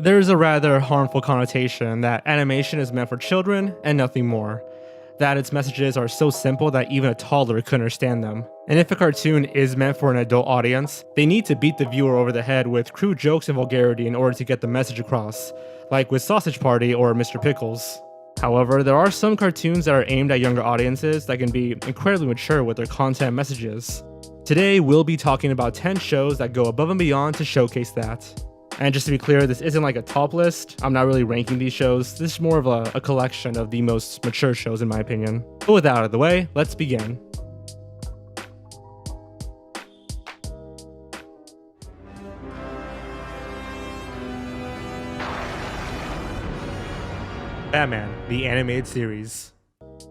There's a rather harmful connotation that animation is meant for children and nothing more. That its messages are so simple that even a toddler could understand them. And if a cartoon is meant for an adult audience, they need to beat the viewer over the head with crude jokes and vulgarity in order to get the message across, like with Sausage Party or Mr. Pickles. However, there are some cartoons that are aimed at younger audiences that can be incredibly mature with their content messages. Today, we'll be talking about 10 shows that go above and beyond to showcase that. And just to be clear, this isn't like a top list. I'm not really ranking these shows. This is more of a collection of the most mature shows in my opinion. But with that out of the way, let's begin. Batman, the animated series.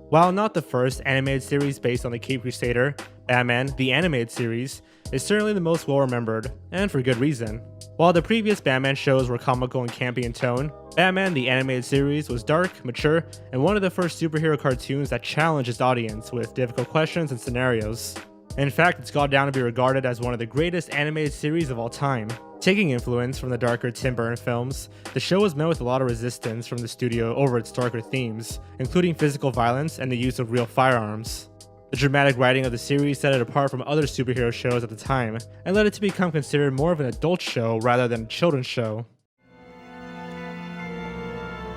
While not the first animated series based on the Caped Crusader, Batman, the animated series, is certainly the most well remembered, and for good reason. While the previous Batman shows were comical and campy in tone, Batman the animated series was dark, mature, and one of the first superhero cartoons that challenged its audience with difficult questions and scenarios. In fact, it's gone down to be regarded as one of the greatest animated series of all time. Taking influence from the darker Tim Burton films, the show was met with a lot of resistance from the studio over its darker themes, including physical violence and the use of real firearms. The dramatic writing of the series set it apart from other superhero shows at the time, and led it to become considered more of an adult show rather than a children's show.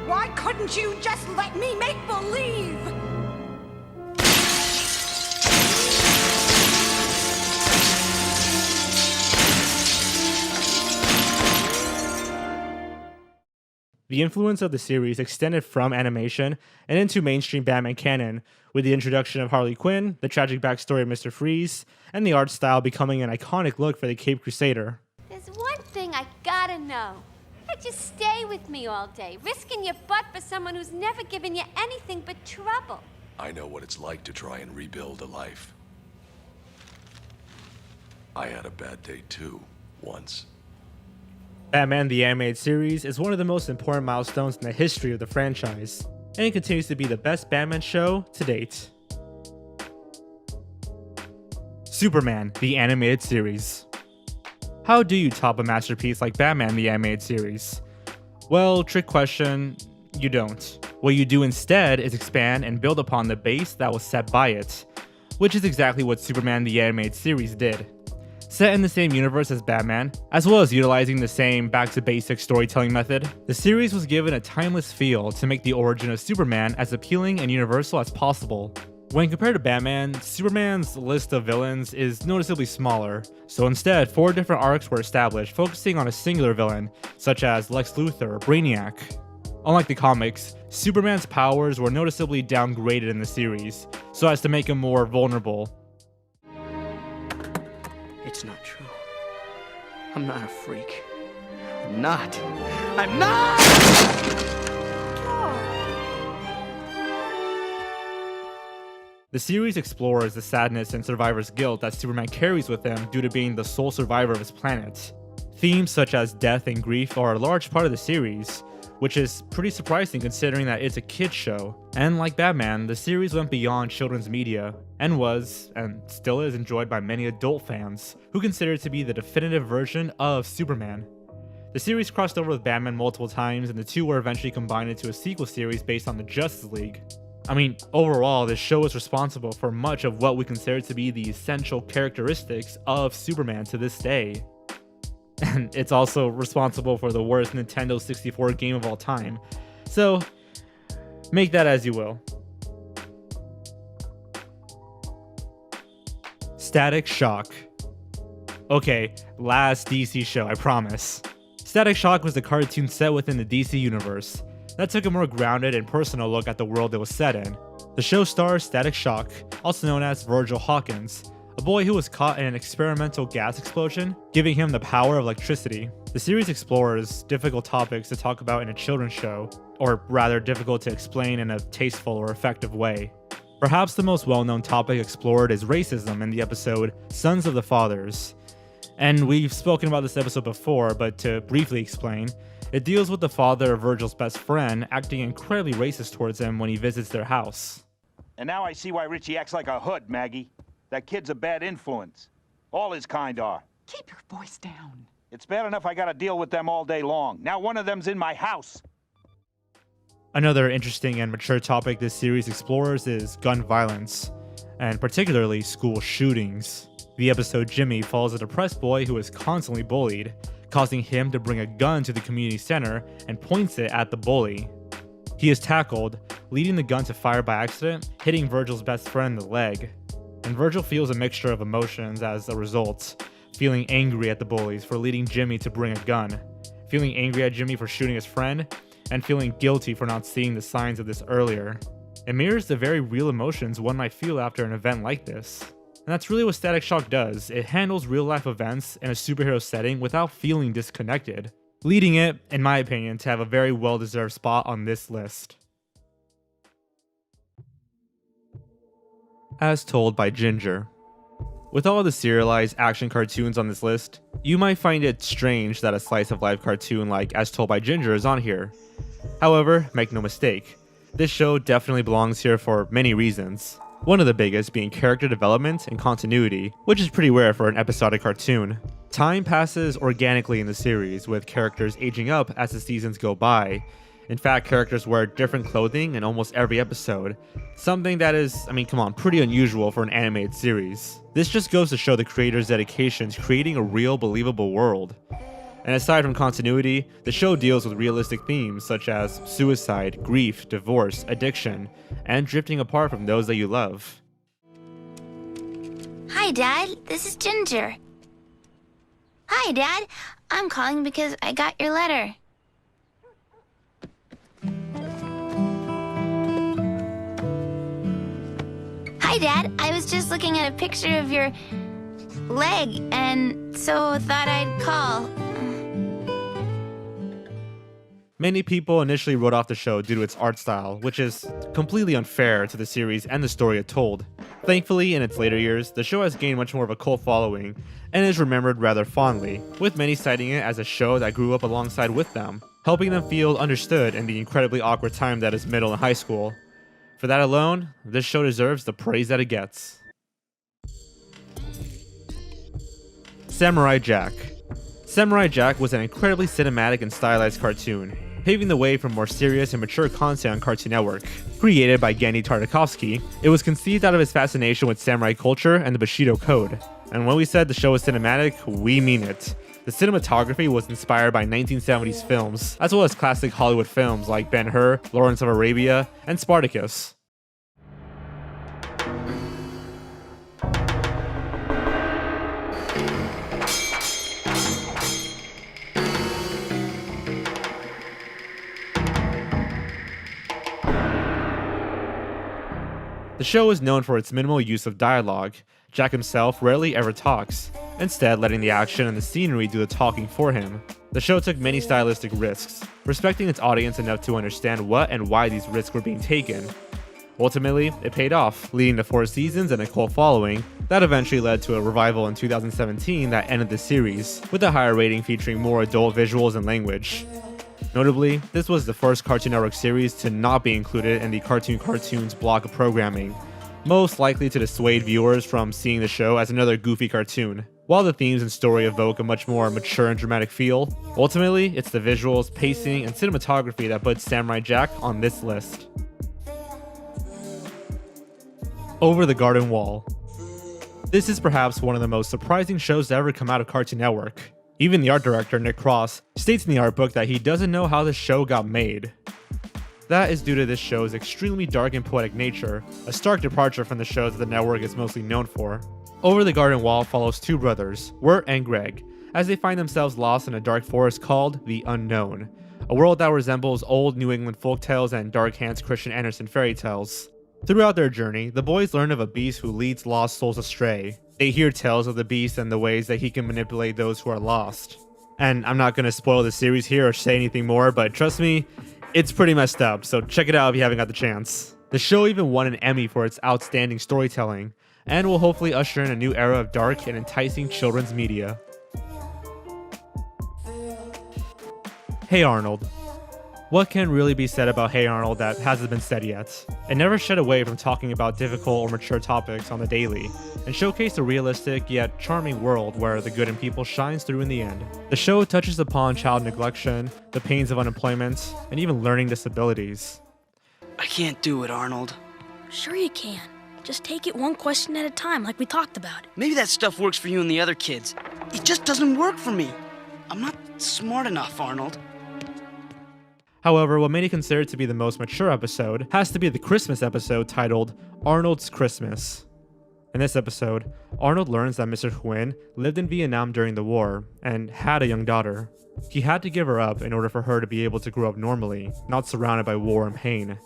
Why couldn't you just let me make believe? The influence of the series extended from animation and into mainstream Batman canon, with the introduction of Harley Quinn, the tragic backstory of Mr. Freeze, and the art style becoming an iconic look for the Caped Crusader. There's one thing I gotta know. How'd you stay with me all day, risking your butt for someone who's never given you anything but trouble? I know what it's like to try and rebuild a life. I had a bad day too, once. Batman the Animated Series is one of the most important milestones in the history of the franchise, and it continues to be the best Batman show to date. Superman the Animated Series. How do you top a masterpiece like Batman the Animated Series? Well, trick question, you don't. What you do instead is expand and build upon the base that was set by it, which is exactly what Superman the Animated Series did. Set in the same universe as Batman, as well as utilizing the same back-to-basics storytelling method, the series was given a timeless feel to make the origin of Superman as appealing and universal as possible. When compared to Batman, Superman's list of villains is noticeably smaller, so instead 4 different arcs were established focusing on a singular villain, such as Lex Luthor or Brainiac. Unlike the comics, Superman's powers were noticeably downgraded in the series, so as to make him more vulnerable. It's not true. I'm not a freak. I'm not. I'm not! The series explores the sadness and survivor's guilt that Superman carries with him due to being the sole survivor of his planet. Themes such as death and grief are a large part of the series, which is pretty surprising considering that it's a kid's show. And like Batman, the series went beyond children's media, and was, and still is, enjoyed by many adult fans, who consider it to be the definitive version of Superman. The series crossed over with Batman multiple times, and the two were eventually combined into a sequel series based on the Justice League. I mean, overall, this show is responsible for much of what we consider to be the essential characteristics of Superman to this day. And it's also responsible for the worst Nintendo 64 game of all time. So, make that as you will. Static Shock. Okay, last DC show, I promise. Static Shock was a cartoon set within the DC universe that took a more grounded and personal look at the world it was set in. The show stars Static Shock, also known as Virgil Hawkins, a boy who was caught in an experimental gas explosion, giving him the power of electricity. The series explores difficult topics to talk about in a children's show, or rather difficult to explain in a tasteful or effective way. Perhaps the most well-known topic explored is racism in the episode Sons of the Fathers. And we've spoken about this episode before, but to briefly explain, it deals with the father of Virgil's best friend acting incredibly racist towards him when he visits their house. And now I see why Richie acts like a hood, Maggie. That kid's a bad influence. All his kind are. Keep your voice down. It's bad enough I gotta deal with them all day long. Now one of them's in my house. Another interesting and mature topic this series explores is gun violence, and particularly school shootings. The episode Jimmy follows a depressed boy who is constantly bullied, causing him to bring a gun to the community center and points it at the bully. He is tackled, leading the gun to fire by accident, hitting Virgil's best friend in the leg. And Virgil feels a mixture of emotions as a result, feeling angry at the bullies for leading Jimmy to bring a gun, feeling angry at Jimmy for shooting his friend, and feeling guilty for not seeing the signs of this earlier. It mirrors the very real emotions one might feel after an event like this. And that's really what Static Shock does. It handles real-life events in a superhero setting without feeling disconnected, leading it, in my opinion, to have a very well-deserved spot on this list. As told by Ginger. With all the serialized action cartoons on this list, you might find it strange that a slice-of-life cartoon like As Told by Ginger is on here. However, make no mistake, this show definitely belongs here for many reasons. One of the biggest being character development and continuity, which is pretty rare for an episodic cartoon. Time passes organically in the series, with characters aging up as the seasons go by. In fact, characters wear different clothing in almost every episode, something that is, pretty unusual for an animated series. This just goes to show the creator's dedication to creating a real, believable world. And aside from continuity, the show deals with realistic themes such as suicide, grief, divorce, addiction, and drifting apart from those that you love. Hi, Dad. This is Ginger. Hi, Dad. I'm calling because I got your letter. Hi, Dad. I was just looking at a picture of your leg, and so thought I'd call. Many people initially wrote off the show due to its art style, which is completely unfair to the series and the story it told. Thankfully, in its later years, the show has gained much more of a cult following and is remembered rather fondly, with many citing it as a show that grew up alongside with them, helping them feel understood in the incredibly awkward time that is middle and high school. For that alone, this show deserves the praise that it gets. Samurai Jack. Samurai Jack was an incredibly cinematic and stylized cartoon, paving the way for more serious and mature content on Cartoon Network. Created by Genndy Tartakovsky, it was conceived out of his fascination with samurai culture and the Bushido Code. And when we said the show was cinematic, we mean it. The cinematography was inspired by 1970s films, as well as classic Hollywood films like Ben-Hur, Lawrence of Arabia, and Spartacus. The show is known for its minimal use of dialogue. Jack himself rarely ever talks, instead letting the action and the scenery do the talking for him. The show took many stylistic risks, respecting its audience enough to understand what and why these risks were being taken. Ultimately, it paid off, leading to 4 seasons and a cult following that eventually led to a revival in 2017 that ended the series, with a higher rating featuring more adult visuals and language. Notably, this was the first Cartoon Network series to not be included in the Cartoons block of programming, most likely to dissuade viewers from seeing the show as another goofy cartoon. While the themes and story evoke a much more mature and dramatic feel, ultimately, it's the visuals, pacing, and cinematography that puts Samurai Jack on this list. Over the Garden Wall. This is perhaps one of the most surprising shows to ever come out of Cartoon Network. Even the art director, Nick Cross, states in the art book that he doesn't know how the show got made. That is due to this show's extremely dark and poetic nature, a stark departure from the shows that the network is mostly known for. Over the Garden Wall follows 2 brothers, Wirt and Greg, as they find themselves lost in a dark forest called the Unknown, a world that resembles old New England folktales and Dark Hans Christian Andersen fairy tales. Throughout their journey, the boys learn of a beast who leads lost souls astray. They hear tales of the beast and the ways that he can manipulate those who are lost. And I'm not going to spoil the series here or say anything more, but trust me, it's pretty messed up, so check it out if you haven't got the chance. The show even won an Emmy for its outstanding storytelling, and will hopefully usher in a new era of dark and enticing children's media. Hey Arnold. What can really be said about Hey Arnold that hasn't been said yet? It never shied away from talking about difficult or mature topics on the daily, and showcased a realistic yet charming world where the good in people shines through in the end. The show touches upon child neglection, the pains of unemployment, and even learning disabilities. I can't do it, Arnold. Sure you can. Just take it one question at a time like we talked about. Maybe that stuff works for you and the other kids. It just doesn't work for me. I'm not smart enough, Arnold. However, what many consider to be the most mature episode has to be the Christmas episode titled Arnold's Christmas. In this episode, Arnold learns that Mr. Nguyen lived in Vietnam during the war and had a young daughter. He had to give her up in order for her to be able to grow up normally, not surrounded by war and pain.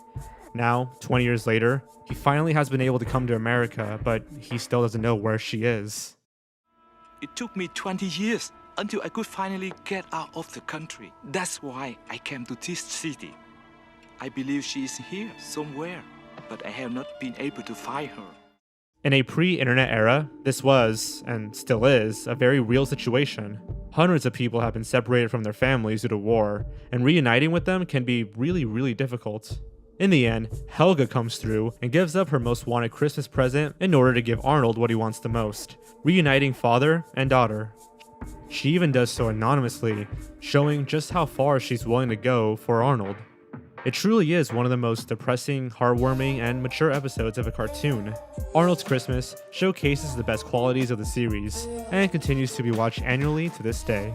Now, 20 years later, he finally has been able to come to America, but he still doesn't know where she is. It took me 20 years until I could finally get out of the country. That's why I came to this city. I believe she is here somewhere, but I have not been able to find her. In a pre-internet era, this was, and still is, a very real situation. Hundreds of people have been separated from their families due to war, and reuniting with them can be really difficult. In the end, Helga comes through and gives up her most wanted Christmas present in order to give Arnold what he wants the most, reuniting father and daughter. She even does so anonymously, showing just how far she's willing to go for Arnold. It truly is one of the most depressing, heartwarming, and mature episodes of a cartoon. Arnold's Christmas showcases the best qualities of the series, and continues to be watched annually to this day.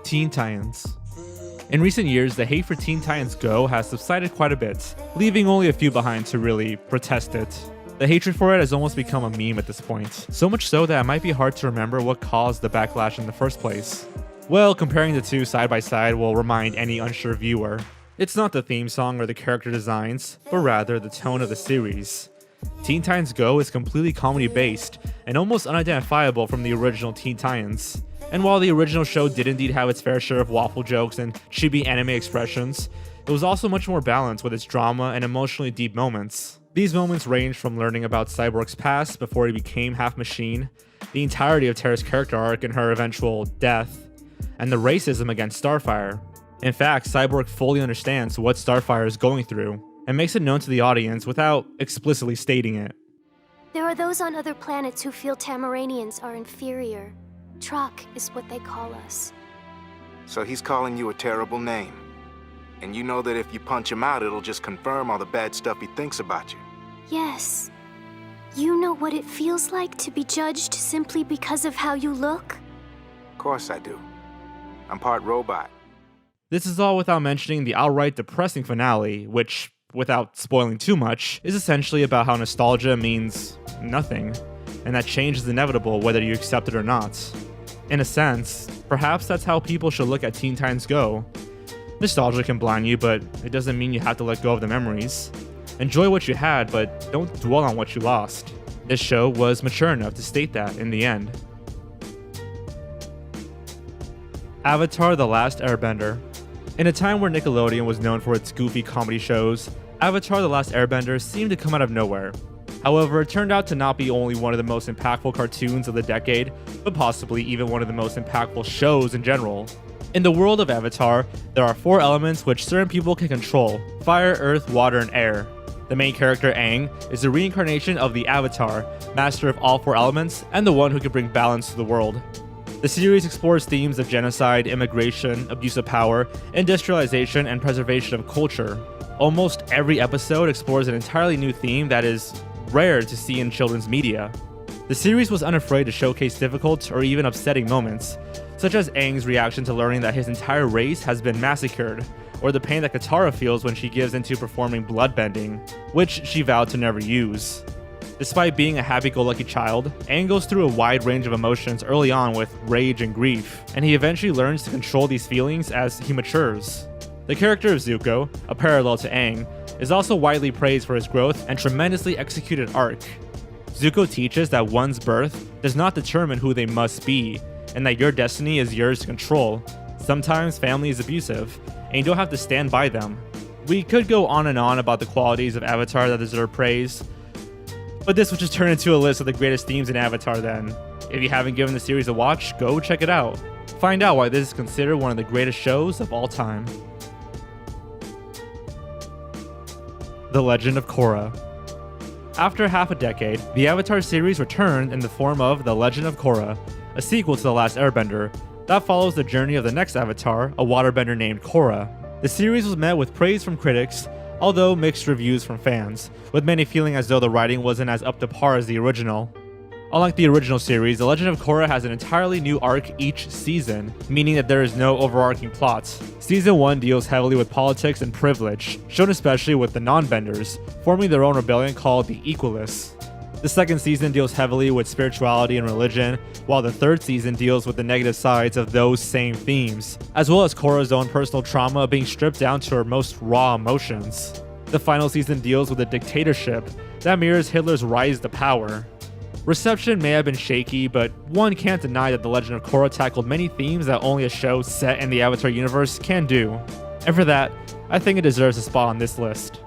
Teen Titans. In recent years, the hate for Teen Titans Go has subsided quite a bit, leaving only a few behind to really protest it. The hatred for it has almost become a meme at this point, so much so that it might be hard to remember what caused the backlash in the first place. Well, comparing the two side by side will remind any unsure viewer. It's not the theme song or the character designs, but rather the tone of the series. Teen Titans Go is completely comedy based and almost unidentifiable from the original Teen Titans. And while the original show did indeed have its fair share of waffle jokes and chibi anime expressions, it was also much more balanced with its drama and emotionally deep moments. These moments range from learning about Cyborg's past before he became half machine, the entirety of Tara's character arc and her eventual death, and the racism against Starfire. In fact, Cyborg fully understands what Starfire is going through, and makes it known to the audience without explicitly stating it. There are those on other planets who feel Tamaranians are inferior. Truck is what they call us. So he's calling you a terrible name. And you know that if you punch him out, it'll just confirm all the bad stuff he thinks about you. Yes. You know what it feels like to be judged simply because of how you look? Of course I do. I'm part robot. This is all without mentioning the outright depressing finale, which, without spoiling too much, is essentially about how nostalgia means nothing, and that change is inevitable whether you accept it or not. In a sense, perhaps that's how people should look at Teen Titans Go. Nostalgia can blind you, but it doesn't mean you have to let go of the memories. Enjoy what you had, but don't dwell on what you lost. This show was mature enough to state that in the end. Avatar: The Last Airbender. In a time where Nickelodeon was known for its goofy comedy shows, Avatar: The Last Airbender seemed to come out of nowhere. However, it turned out to not be only one of the most impactful cartoons of the decade, but possibly even one of the most impactful shows in general. In the world of Avatar, there are 4 elements which certain people can control: fire, earth, water, and air. The main character, Aang, is a reincarnation of the Avatar, master of all 4 elements, and the one who can bring balance to the world. The series explores themes of genocide, immigration, abuse of power, industrialization, and preservation of culture. Almost every episode explores an entirely new theme that is rare to see in children's media. The series was unafraid to showcase difficult or even upsetting moments, such as Aang's reaction to learning that his entire race has been massacred, or the pain that Katara feels when she gives into performing bloodbending, which she vowed to never use. Despite being a happy-go-lucky child, Aang goes through a wide range of emotions early on with rage and grief, and he eventually learns to control these feelings as he matures. The character of Zuko, a parallel to Aang, is also widely praised for his growth and tremendously executed arc. Zuko teaches that one's birth does not determine who they must be, and that your destiny is yours to control. Sometimes family is abusive, and you don't have to stand by them. We could go on and on about the qualities of Avatar that deserve praise, but this would just turn into a list of the greatest themes in Avatar then. If you haven't given the series a watch, go check it out. Find out why this is considered one of the greatest shows of all time. The Legend of Korra. After half a decade, the Avatar series returned in the form of The Legend of Korra, a sequel to The Last Airbender that follows the journey of the next Avatar, a waterbender named Korra. The series was met with praise from critics, although mixed reviews from fans, with many feeling as though the writing wasn't as up to par as the original. Unlike the original series, The Legend of Korra has an entirely new arc each season, meaning that there is no overarching plot. Season 1 deals heavily with politics and privilege, shown especially with the non-benders, forming their own rebellion called the Equalists. The second season deals heavily with spirituality and religion, while the third season deals with the negative sides of those same themes, as well as Korra's own personal trauma being stripped down to her most raw emotions. The final season deals with a dictatorship that mirrors Hitler's rise to power. Reception may have been shaky, but one can't deny that The Legend of Korra tackled many themes that only a show set in the Avatar universe can do. And for that, I think it deserves a spot on this list.